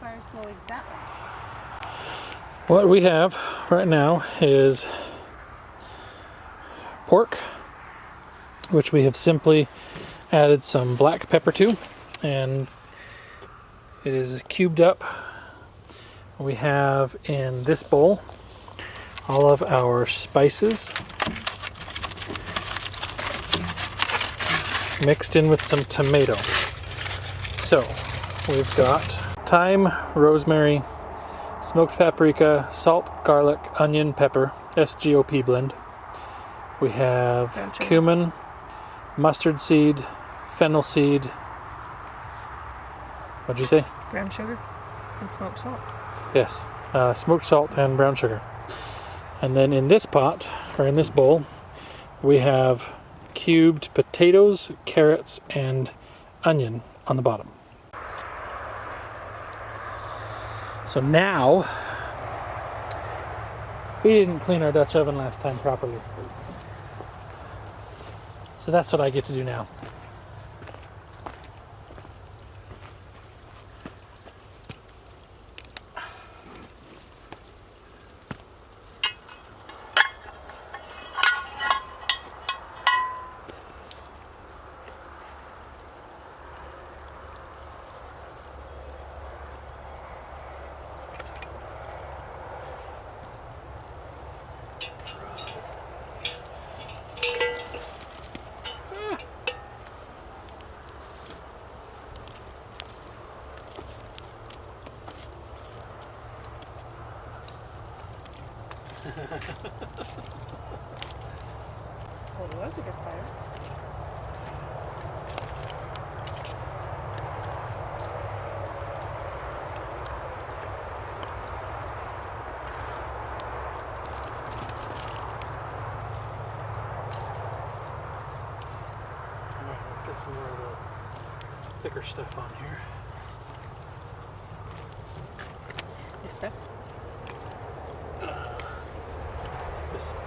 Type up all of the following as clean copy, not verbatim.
campfires go exactly? What we have right now is pork, which we have simply added some black pepper to, and it is cubed up. We have in this bowl all of our spices mixed in with some tomato. So we've got thyme, rosemary, smoked paprika, salt, garlic, onion, pepper, SGOP blend. We have cumin, mustard seed, fennel seed. What'd you say? Brown sugar and smoked salt. Yes, smoked salt and brown sugar. And then in this pot, or in this bowl, we have cubed potatoes, carrots, and onion on the bottom. So now, we didn't clean our Dutch oven last time properly. So that's what I get to do now. Well, it was a good fire. Alright, let's get some more of the thicker stuff on here. This stuff? This stuff.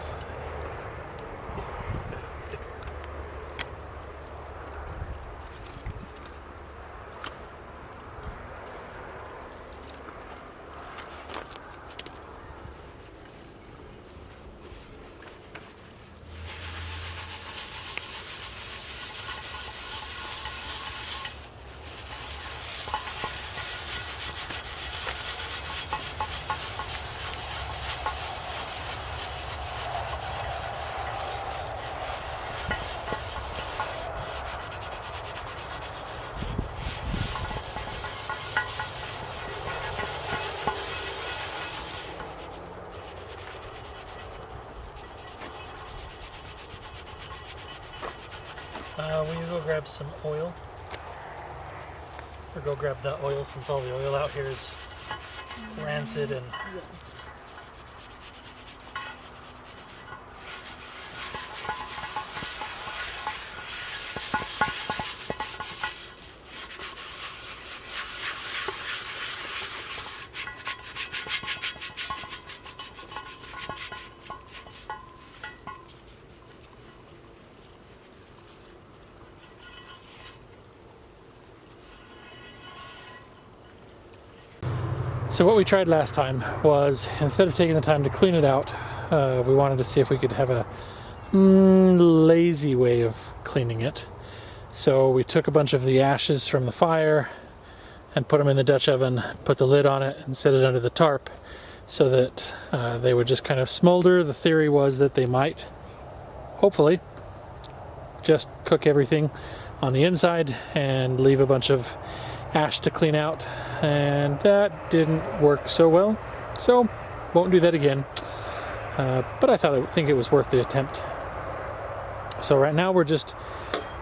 Will you go grab some oil? Or go grab that oil, since all the oil out here is rancid and... So what we tried last time was, instead of taking the time to clean it out, we wanted to see if we could have a lazy way of cleaning it. So we took a bunch of the ashes from the fire and put them in the Dutch oven, put the lid on it and set it under the tarp so that they would just kind of smolder. The theory was that they might, hopefully, just cook everything on the inside and leave a bunch of ash to clean out, and that didn't work so well, so won't do that again. But I think it was worth the attempt. So right now we're just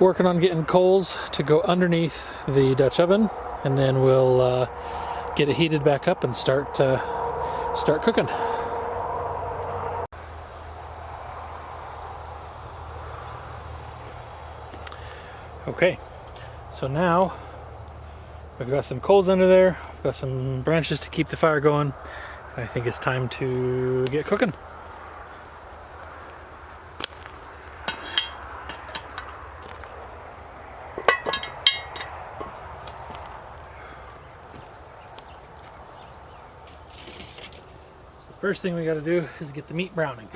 working on getting coals to go underneath the Dutch oven, and then we'll get it heated back up and start cooking. Okay, so now we've got some coals under there, we've got some branches to keep the fire going. I think it's time to get cooking. First thing we got to do is get the meat browning.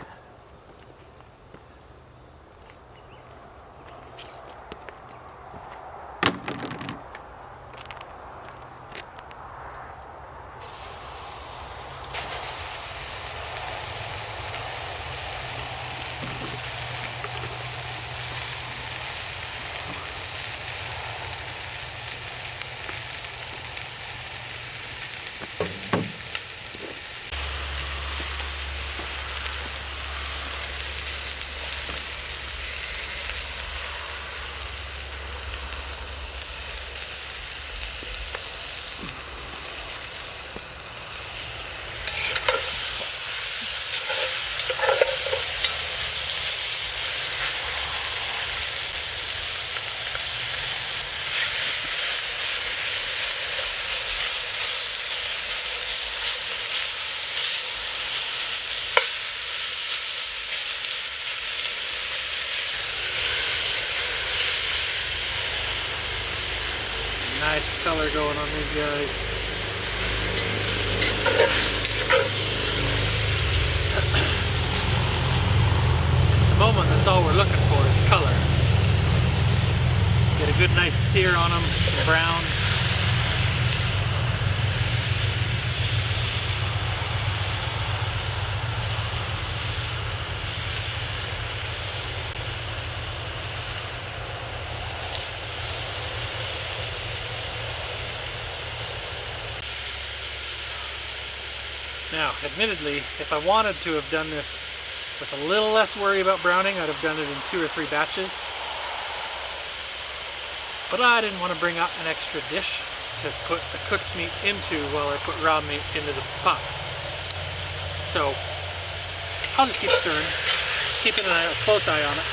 Nice color going on these guys. At the moment, that's all we're looking for is color. Get a good nice sear on them, some brown. Now, admittedly, if I wanted to have done this with a little less worry about browning, I'd have done it in 2 or 3 batches. But I didn't want to bring out an extra dish to put the cooked meat into while I put raw meat into the pot. So, I'll just keep stirring, keeping a close eye on it.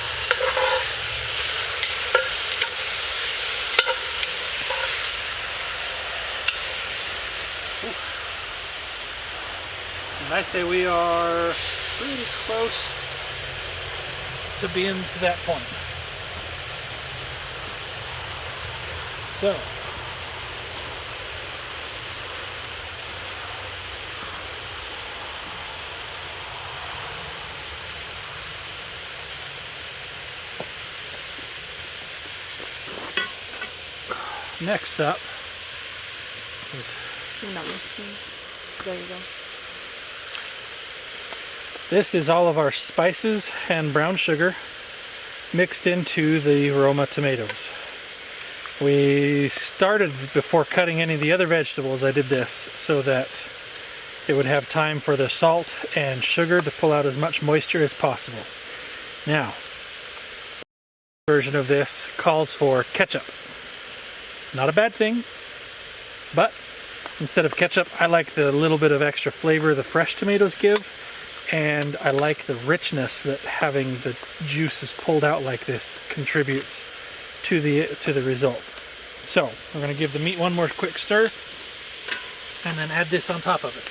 And I say we are pretty close to being to that point. So, next up, there you go. This is all of our spices and brown sugar mixed into the Roma tomatoes. We started, before cutting any of the other vegetables, I did this so that it would have time for the salt and sugar to pull out as much moisture as possible. Now, the version of this calls for ketchup. Not a bad thing, but instead of ketchup, I like the little bit of extra flavor the fresh tomatoes give. And I like the richness that having the juices pulled out like this contributes to the result. So we're going to give the meat one more quick stir and then add this on top of it.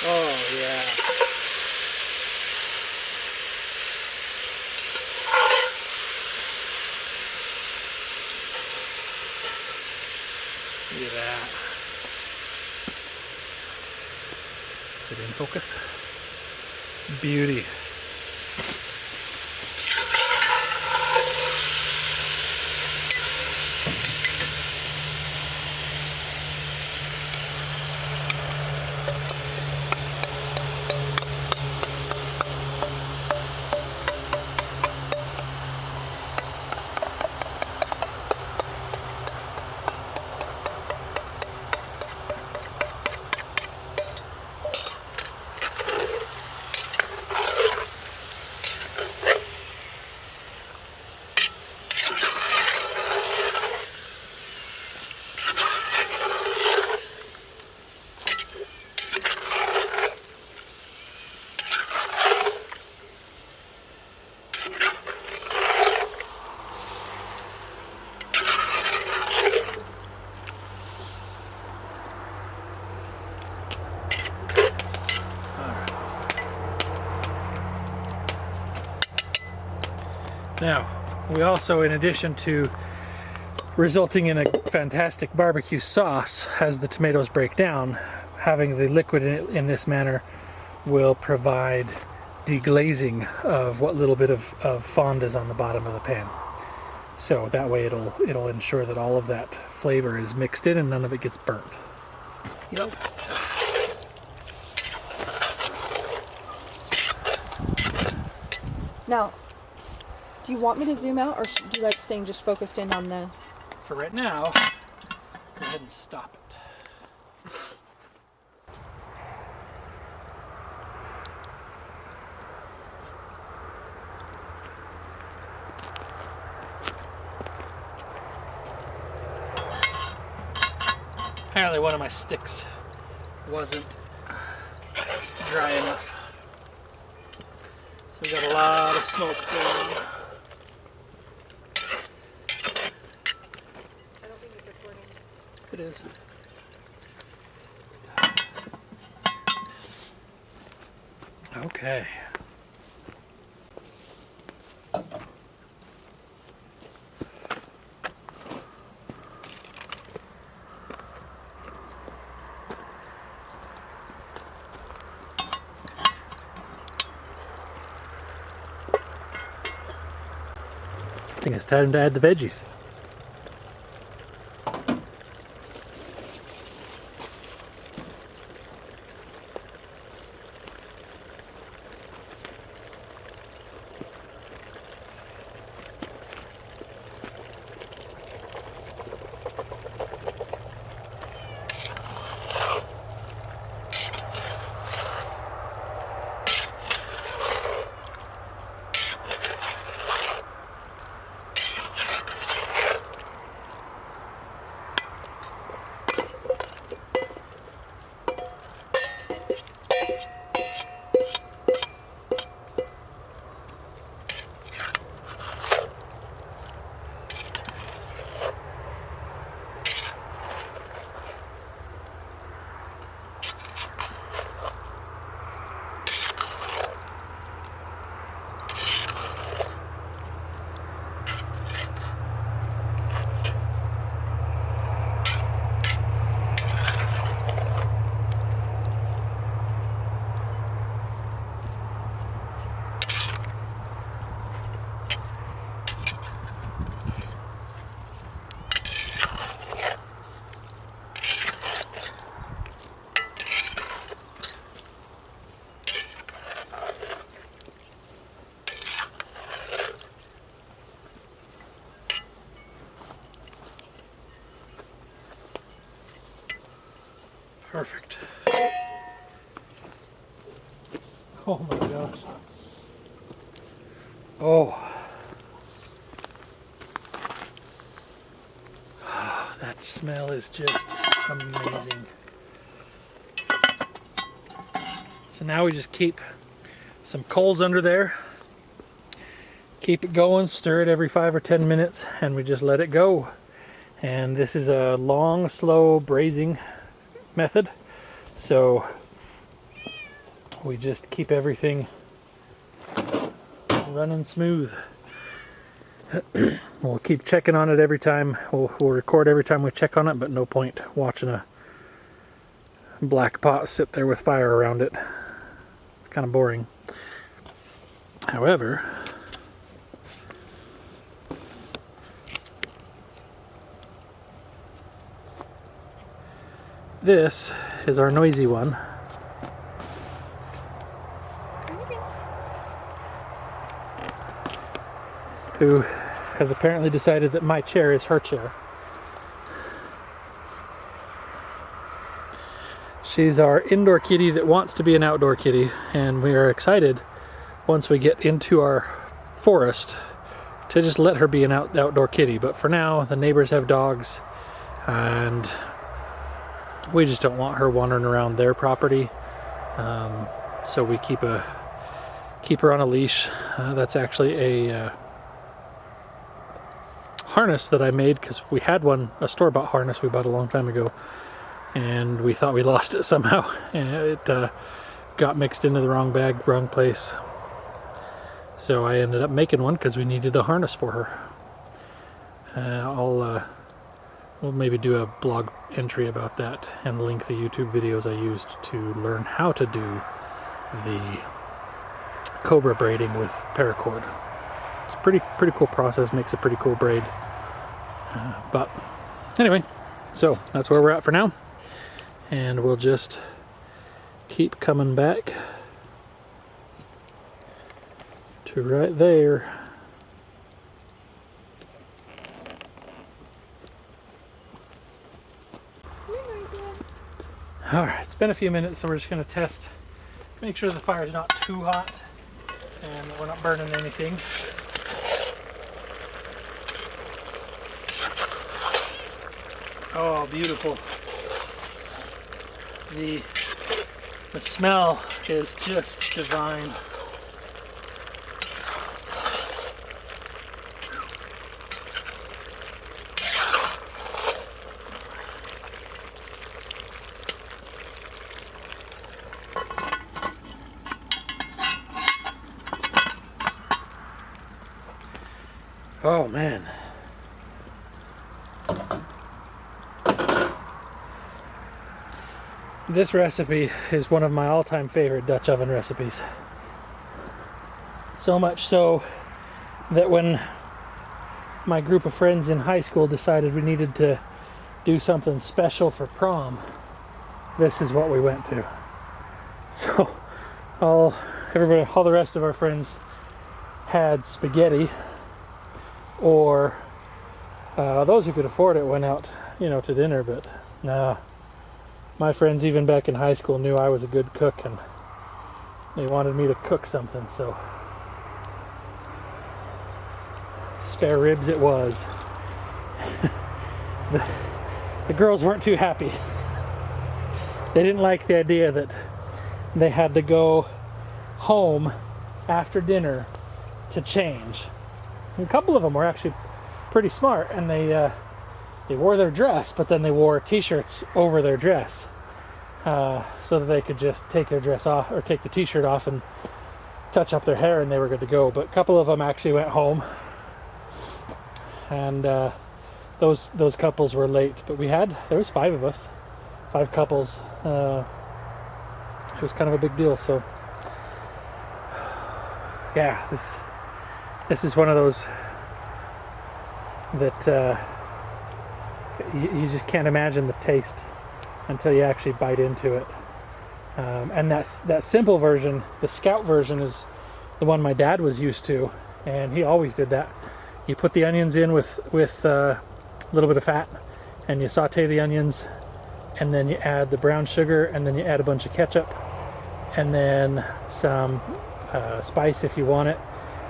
Oh yeah. Look at that. Get in focus. Beauty. Now, we also, in addition to resulting in a fantastic barbecue sauce as the tomatoes break down, having the liquid in this manner will provide deglazing of what little bit of fond is on the bottom of the pan. So that way it'll ensure that all of that flavor is mixed in and none of it gets burnt. Yep. Now, do you want me to zoom out, or do you like staying just focused in on the... For right now, go ahead and stop it. Apparently one of my sticks wasn't dry enough. So we got a lot of smoke going on. I don't think it's recording. It is. Okay. I think it's time to add the veggies. Perfect. Oh my gosh. Oh. That smell is just amazing. So now we just keep some coals under there. Keep it going, stir it every 5 or 10 minutes, and we just let it go. And this is a long, slow braising method, so we just keep everything running smooth. We'll keep checking on it every time. We'll record every time we check on it, but no point watching a black pot sit there with fire around it. It's kind of boring. However, this is our noisy one. Who has apparently decided that my chair is her chair. She's our indoor kitty that wants to be an outdoor kitty, and we are excited once we get into our forest to just let her be an outdoor kitty. But for now, the neighbors have dogs, and we just don't want her wandering around their property, so we keep her on a leash. That's actually a harness that I made, because we had one, a store-bought harness we bought a long time ago, and we thought we lost it somehow, and it got mixed into the wrong bag, wrong place. So I ended up making one because we needed a harness for her. I'll we'll maybe do a blog entry about that and link the YouTube videos I used to learn how to do the cobra braiding with paracord. It's a pretty cool process, makes a pretty cool braid. But anyway, so that's where we're at for now, and we'll just keep coming back to right there. Alright, it's been a few minutes, so we're just going to test, make sure the fire's not too hot and that we're not burning anything. Oh, beautiful. The smell is just divine. Oh man. This recipe is one of my all-time favorite Dutch oven recipes. So much so that when my group of friends in high school decided we needed to do something special for prom, this is what we went to. So all the rest of our friends had spaghetti, or those who could afford it went out, to dinner, but nah. My friends, even back in high school, knew I was a good cook, and they wanted me to cook something, so spare ribs it was. The girls weren't too happy. They didn't like the idea that they had to go home after dinner to change. And a couple of them were actually pretty smart, and they wore their dress, but then they wore t-shirts over their dress, so that they could just take their dress off, or take the t-shirt off and touch up their hair, and they were good to go. But a couple of them actually went home, and those couples were late. But there was 5 of us, 5 couples. It was kind of a big deal. So yeah, this is one of those that you just can't imagine the taste until you actually bite into it. And that simple version, the Scout version, is the one my dad was used to, and he always did that. You put the onions in with a little bit of fat, and you saute the onions, and then you add the brown sugar, and then you add a bunch of ketchup, and then some spice if you want it,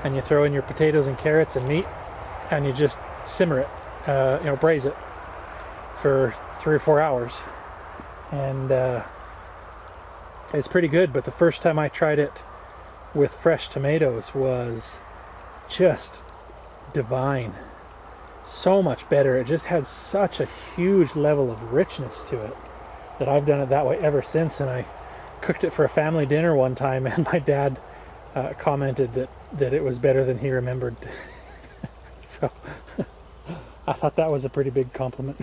and you throw in your potatoes and carrots and meat, and you just simmer it, braise it for 3 or 4 hours, and it's pretty good. But the first time I tried it with fresh tomatoes was just divine. So much better. It just had such a huge level of richness to it that I've done it that way ever since. And I cooked it for a family dinner one time, and my dad commented that it was better than he remembered. So I thought that was a pretty big compliment.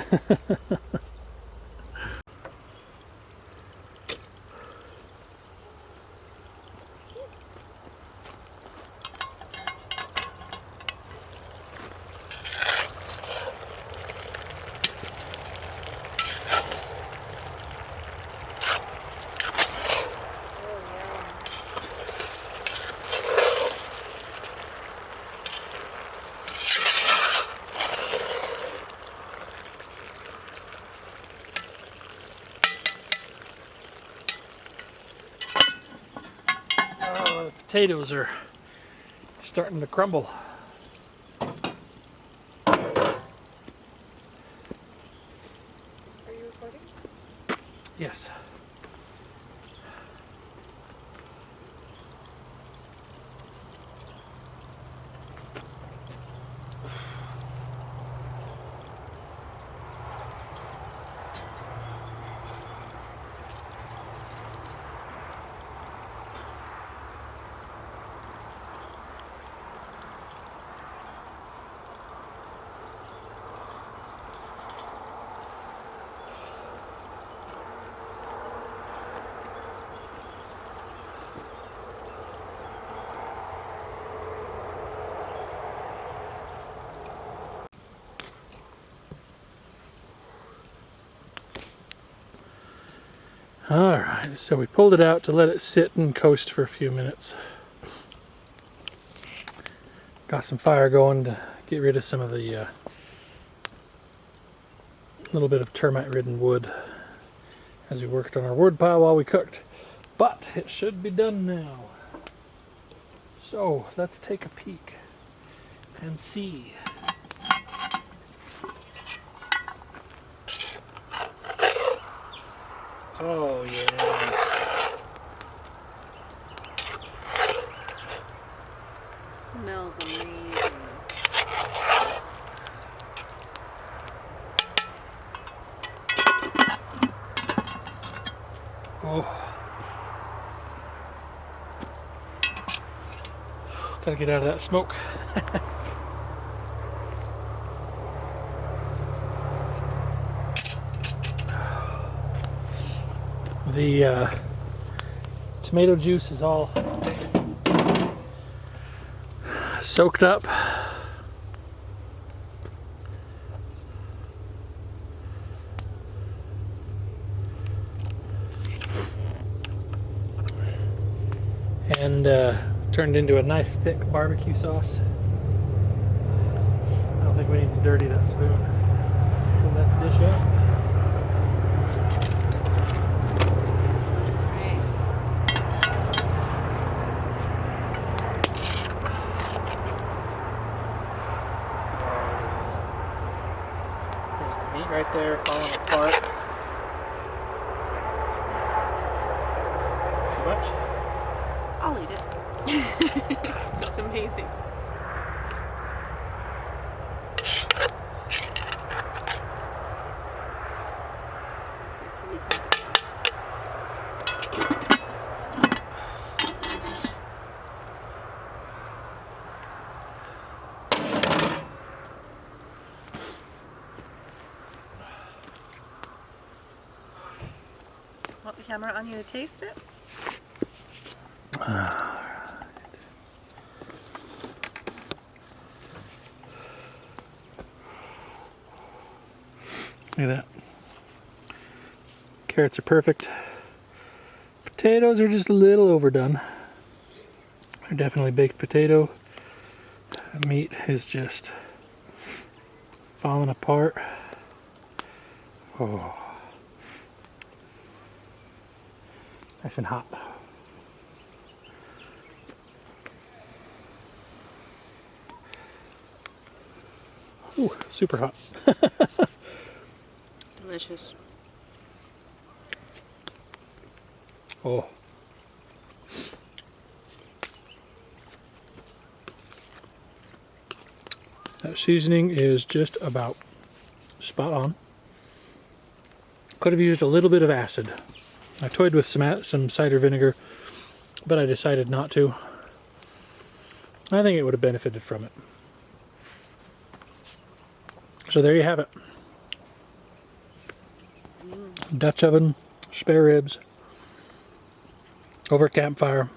The potatoes are starting to crumble. Are you recording? Yes. Alright, so we pulled it out to let it sit and coast for a few minutes. Got some fire going to get rid of some of the little bit of termite-ridden wood as we worked on our wood pile while we cooked. But it should be done now. So let's take a peek and see. Oh yeah. Smells amazing. Oh. Gotta get out of that smoke. The tomato juice is all soaked up. And turned into a nice thick barbecue sauce. I don't think we need to dirty that spoon. Pull that dish out. There's the meat right there falling apart. Too much? I'll eat it. It looks amazing. Want the camera on you to taste it? Look at that. Carrots are perfect. Potatoes are just a little overdone. They're definitely baked potato. The meat is just falling apart. Oh. Nice and hot. Ooh, super hot. Delicious. Oh. That seasoning is just about spot on. Could have used a little bit of acid. I toyed with some cider vinegar, but I decided not to. I think it would have benefited from it. So there you have it. Dutch oven, spare ribs, over a campfire.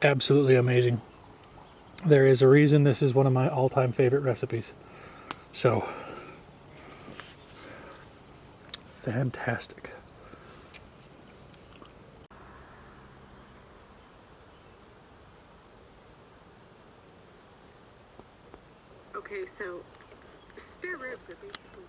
Absolutely amazing. There is a reason this is one of my all-time favorite recipes. So, fantastic. Okay, so spare ribs are basically